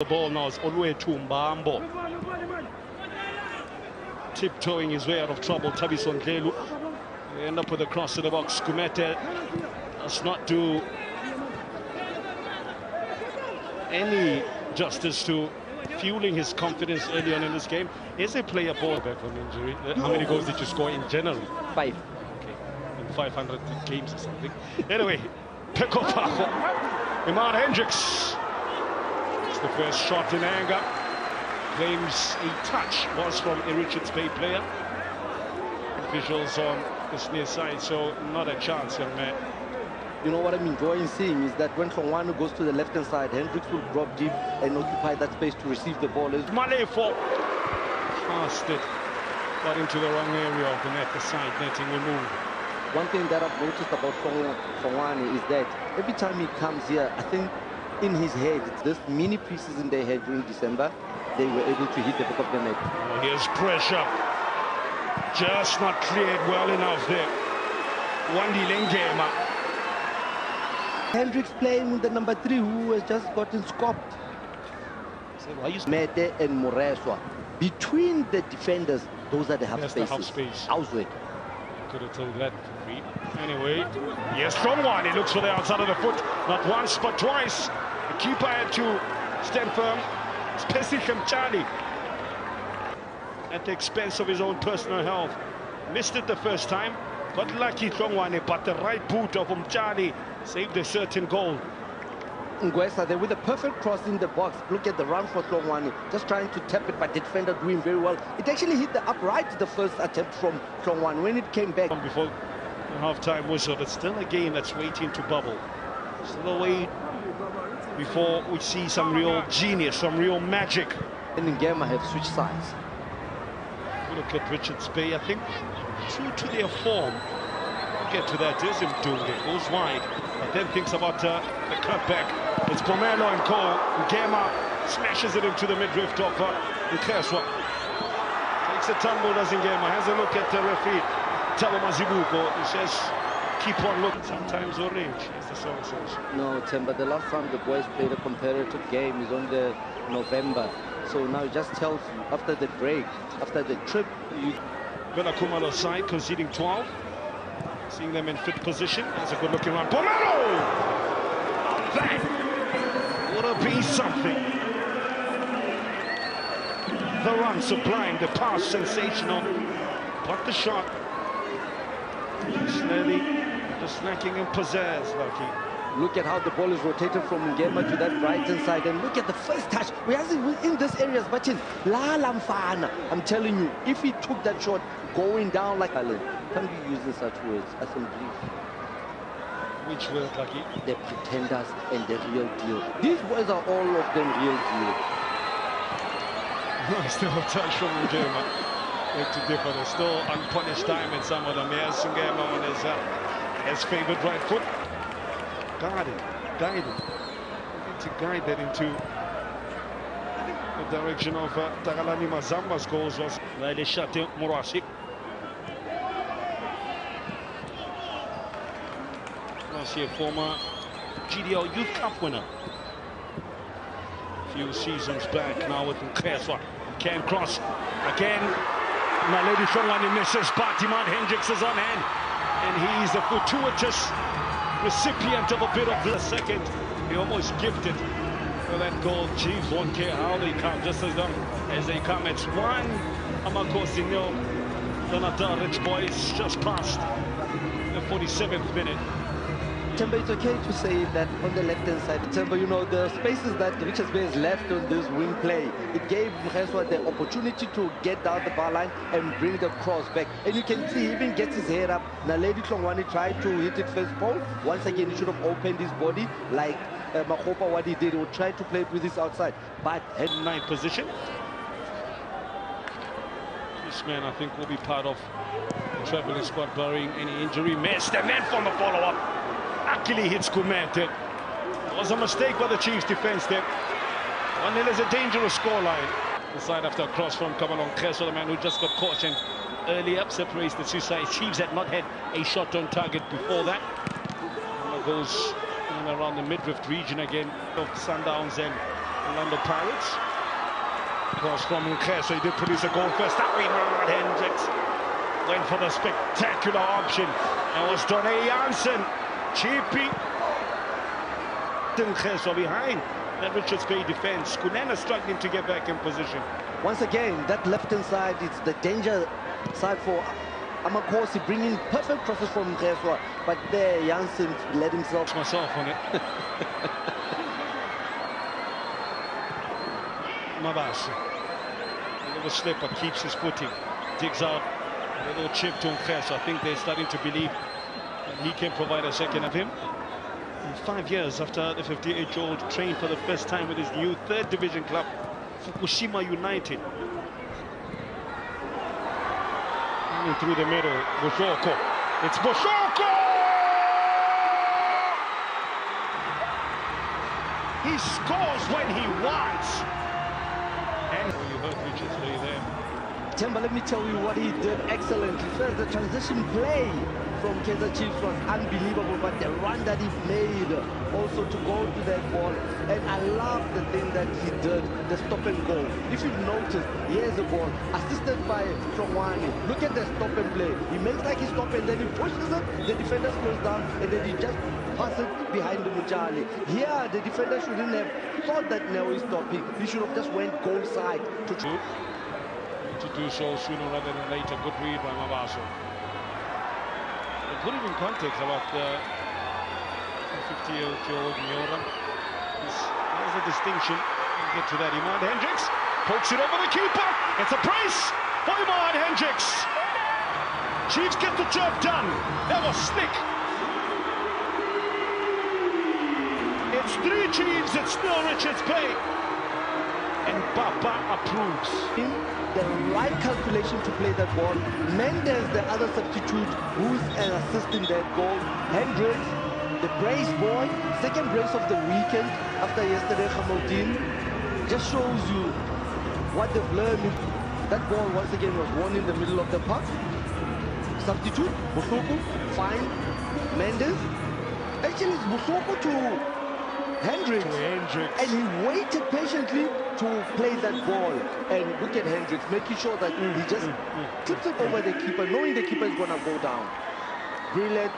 The ball now is all the way to Mbambo. Tiptoeing his way out of trouble, Tabison Dlelu. They end up with a cross to the box. Kumete does not do any justice to fueling his confidence early on in this game. Is a player ball back from injury? How many goals did you score in general? 5. Okay, in 500 games or something. Anyway, Peko Pacho. Iman Hendricks. It's the first shot in anger. Claims a touch was from a Richardsbay player. Visuals on this near side, so not a chance, young man. You know what I'm enjoying seeing is that when Hlongwane goes to the left-hand side, Hendricks will drop deep and occupy that space to receive the ball. Malefo passed it, got into the wrong area of the net, the side netting removed. One thing that I've noticed about Hlongwane is that every time he comes here, I think in his head, it's this mini preseason they had during December, they were able to hit the back of the net. Oh, here's pressure. Just not cleared well enough there. Wandi Lengema. Hendricks playing with the number 3 who has just gotten scopped. Mete and Moreswa. Between the defenders, those are the half spaces. The half space. Ausweg. Could have told that for free. Anyway, yes, strong one. He looks for the outside of the foot. Not once, but twice. The keeper had to stand firm. It's Pesichem Charlie. At the expense of his own personal health. Missed it the first time. Got lucky, Hlongwane, but the right boot of Umchali saved a certain goal. Ngwesa there with a perfect cross in the box. Look at the run for Hlongwane, just trying to tap it, but the defender doing very well. It actually hit the upright the first attempt from Hlongwane. When it came back before the half-time whistle, it's still a game that's waiting to bubble. Still a wait before we see some real genius, some real magic. And Ngema have switched sides. Look at Richardsbay, I think true to their form. We'll get to that. There's him doing it, goes wide, but then thinks about the cutback. It's Pomelo and Cole. Ngema smashes it into the midriff of Nkeswa. Takes a tumble, does Ngema. Has a look at the referee, Tabo Mazibuko. He says, keep on looking. Sometimes orange, as the song says. No, Temba, the last time the boys played a comparative game is on the November. So now it just tells you, after the break, after the trip, you... Vela Kumalo's side conceding 12. Seeing them in fit position. That's a good looking run. Pomelo! That would have been something. The run supplying, the pass sensational. But the shot slowly just lacking in pizzazz, Lucky. Look at how the ball is rotated from Ngema to that right-hand side, and look at the first touch. We are in this area, but in La Lamfana. I'm telling you, if he took that shot going down like Alan, can't be using such words as in brief. Which word, Lucky? The pretenders and the real deal. These boys are all of them real deal. Still a touch from Ngema. To differ, there's still unpunished time in some of them. Yes, Ngema on his favored right foot. Guided. To guide that into the direction of Tagalani Mazamba's goals was Laile Shate Murasi. Murasi, a former GDL Youth Cup winner a few seasons back, now with Nkeswa. Can cross again. Naledi Hlongwane misses, but Iman Hendricks is on hand, and he's a fortuitous recipient of a bit of the second. He almost gifted for that goal. Chiefs won't care how they come, just as long as they come. It's 1 Amakosi nil. Donata Rich Boys just past the 47th minute. Temba, it's okay to say that on the left-hand side, Temba, you know, the spaces that Richardsbay has left on this wing play, it gave Mkheswa the opportunity to get down the bar line and bring the cross back. And you can see he even gets his head up. Naledi Hlongwane tried to hit it first pole. Once again, he should have opened his body like Makopa, what he did. He would try to play it with his outside, but head 9th position. This man, I think, will be part of the traveling squad barring any injury. Missed, and then from the follow-up. Actually hits Kumete. It was a mistake by the Chiefs defense there. 1-0 is a dangerous scoreline. Inside after a cross from Kamalon Kreso, the man who just got cautioned early up, separates the two sides. Chiefs had not had a shot on target before that. Goes in around the midriff region again of Sundowns and Orlando Pirates. Cross from Kaizer, he did produce a goal first. That way, Hendricks went for the spectacular option. And was Donny Jansen. Cheapy. Kaizer behind that Richardsbay defense. Kunena struggling to get back in position. Once again, that left-hand side, it's the danger side for Amakosi, bringing perfect crosses from Kaizer, but there Jansen let himself. Myself on it. Mabasa. A little slipper, keeps his footing, digs out a little chip to Kaizer. I think they're starting to believe that he can provide a second of him. In 5 years after the 58-year-old trained for the first time with his new third division club, Fukushima United. Through the middle, Boshoko. It's Boshoko! He scores when he wants. And you heard Richardsbay there. Temba, let me tell you what he did excellently. First, the transition play from Kaizerchiefs was unbelievable, but the run that he made also to go to that ball. And I love the thing that he did, the stop and go. If you've noticed, here's a ball, assisted by Trongwane. Look at the stop and play. He makes like he stops and then he pushes it, the defender slows down, and then he just passes it behind the Mujali. Here, the defender shouldn't have thought that now he's stopping. He should have just went goal side to do so sooner rather than later. Good read by Mabaso. Put it in context about the 50-year-old Miura. There's a distinction. We'll get to that. Iman Hendricks pokes it over the keeper. It's a brace for Iman Hendricks. Chiefs get the job done. That was slick. It's 3 Chiefs. It's still Richardsbay. And Papa approves. The right calculation to play that ball. Mendes, the other substitute, who's assisting that goal. Hendricks, the brace boy, second brace of the weekend after yesterday, Hamilton. Just shows you what they've learned. That ball once again was won in the middle of the park. Substitute, Busoko, fine. Mendes. Actually, it's Busoko to Hendricks. And he waited patiently to play that ball. And look at Hendricks, making sure that he just tips it over the keeper, knowing the keeper is going to go down. Brilliant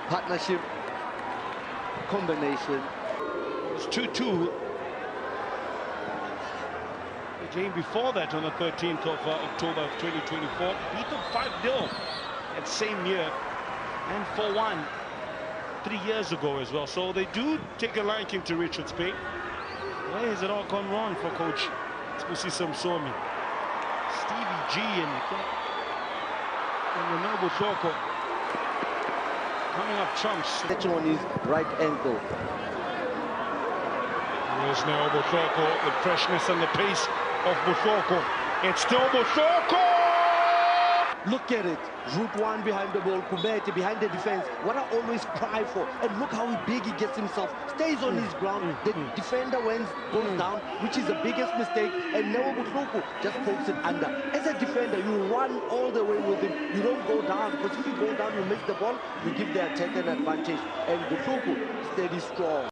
partnership, combination. It's 2-2. The game before that, on the 13th of October of 2024, beat them 5-0 that same year, and 4-1 3 years ago as well. So they do take a liking to Richardsbay. Where has it all gone wrong for Coach Tsusi Samsomi? Stevie G and Noble Shoko coming up trumps. On his right ankle. There's now Boshoko, the freshness and the pace of Boshoko. It's still Boshoko! Look at it. Route 1 behind the ball, Kumete behind the defense. What I always cry for. And look how big he gets himself. Stays on his ground. The defender goes down, which is the biggest mistake. And Newa Boshoko just pokes it under. As a defender, you run all the way with him. You don't go down. Because if you go down, you miss the ball, you give the attacker an advantage. And Boshoko steady strong.